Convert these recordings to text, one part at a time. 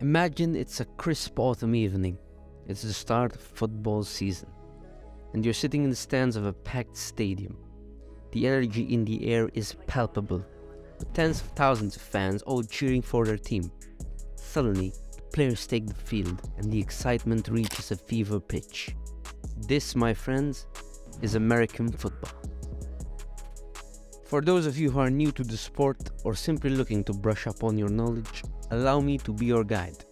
Imagine it's a crisp autumn evening. It's the start of football season, and you're sitting in the stands of a packed stadium. The energy in the air is palpable, with tens of thousands of fans all cheering for their team. Suddenly, the players take the field, and the excitement reaches a fever pitch. This, my friends, is American football. For those of you who are new to the sport or simply looking to brush up on your knowledge, allow me to be your guide.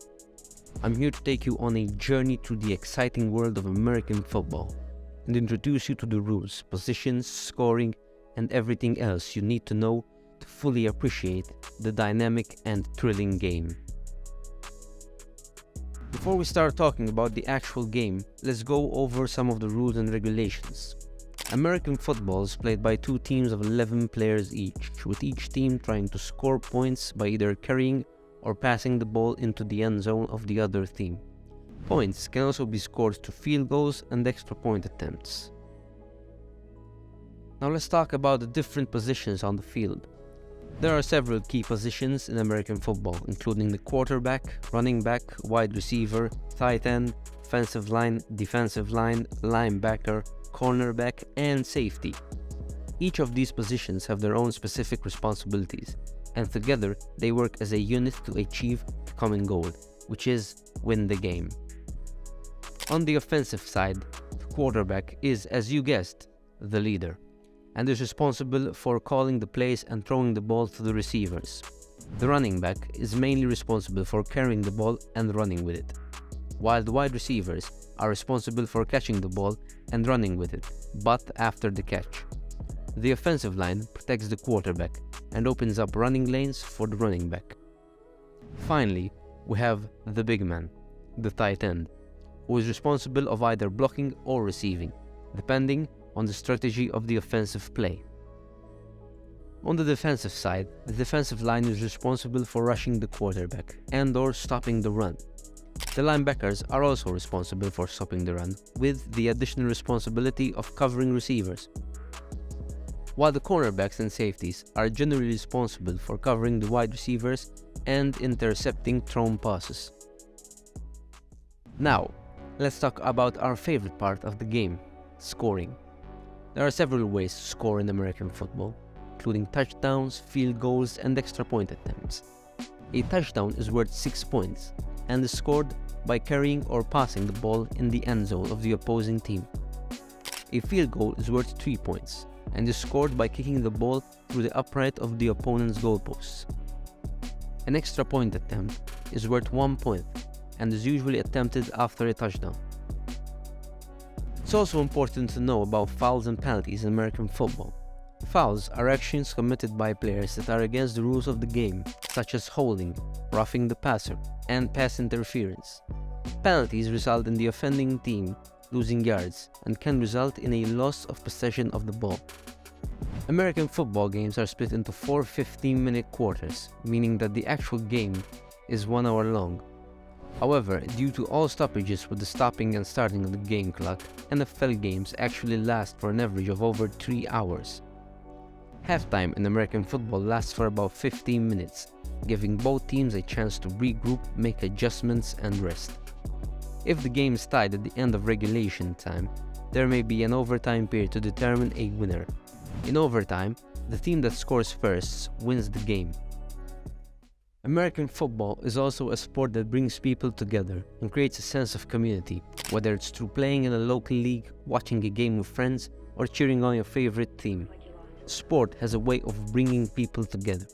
I'm here to take you on a journey through the exciting world of American football and introduce you to the rules, positions, scoring, and everything else you need to know to fully appreciate the dynamic and thrilling game. Before we start talking about the actual game, let's go over some of the rules and regulations. American football is played by two teams of 11 players each, with each team trying to score points by either carrying or passing the ball into the end zone of the other team. Points can also be scored through field goals and extra point attempts. Now let's talk about the different positions on the field. There are several key positions in American football, including the quarterback, running back, wide receiver, tight end, offensive line, defensive line, linebacker, cornerback, and safety. Each of these positions have their own specific responsibilities, and together they work as a unit to achieve the common goal, which is win the game. On the offensive side, the quarterback is, as you guessed, the leader, and is responsible for calling the plays and throwing the ball to the receivers. The running back is mainly responsible for carrying the ball and running with it, while the wide receivers are responsible for catching the ball and running with it, but after the catch. The offensive line protects the quarterback and opens up running lanes for the running back. Finally, we have the big man, the tight end, who is responsible of either blocking or receiving, depending on the strategy of the offensive play. On the defensive side, the defensive line is responsible for rushing the quarterback and/or stopping the run. The linebackers are also responsible for stopping the run, with the additional responsibility of covering receivers, while the cornerbacks and safeties are generally responsible for covering the wide receivers and intercepting thrown passes. Now, let's talk about our favorite part of the game, scoring. There are several ways to score in American football, including touchdowns, field goals, and extra point attempts. A touchdown is worth 6 points and is scored by carrying or passing the ball in the end zone of the opposing team. A field goal is worth 3 points and is scored by kicking the ball through the upright of the opponent's goalposts. An extra point attempt is worth 1 point and is usually attempted after a touchdown. It's also important to know about fouls and penalties in American football. Fouls are actions committed by players that are against the rules of the game, such as holding, roughing the passer, and pass interference. Penalties result in the offending team losing yards and can result in a loss of possession of the ball. American football games are split into 4 15-minute quarters, meaning that the actual game is 1 hour long. However, due to all stoppages with the stopping and starting of the game clock, NFL games actually last for an average of over 3 hours. Halftime in American football lasts for about 15 minutes, giving both teams a chance to regroup, make adjustments, and rest. If the game is tied at the end of regulation time, there may be an overtime period to determine a winner. In overtime, the team that scores first wins the game. American football is also a sport that brings people together and creates a sense of community, whether it's through playing in a local league, watching a game with friends, or cheering on your favorite team. Sport has a way of bringing people together.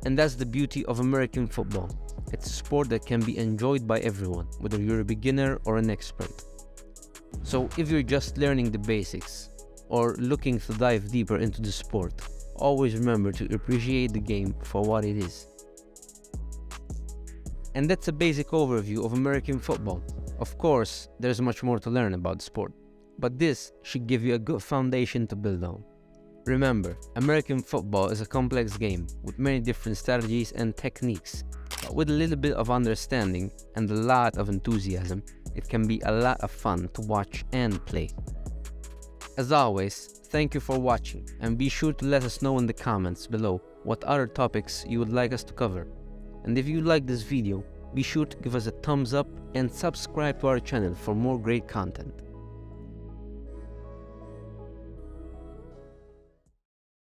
And that's the beauty of American football. It's a sport that can be enjoyed by everyone, whether you're a beginner or an expert. So if you're just learning the basics or looking to dive deeper into the sport, always remember to appreciate the game for what it is. And that's a basic overview of American football. Of course, there's much more to learn about the sport, but this should give you a good foundation to build on. Remember, American football is a complex game with many different strategies and techniques, but with a little bit of understanding and a lot of enthusiasm, it can be a lot of fun to watch and play. As always, thank you for watching, and be sure to let us know in the comments below what other topics you would like us to cover. And if you like this video, be sure to give us a thumbs up and subscribe to our channel for more great content.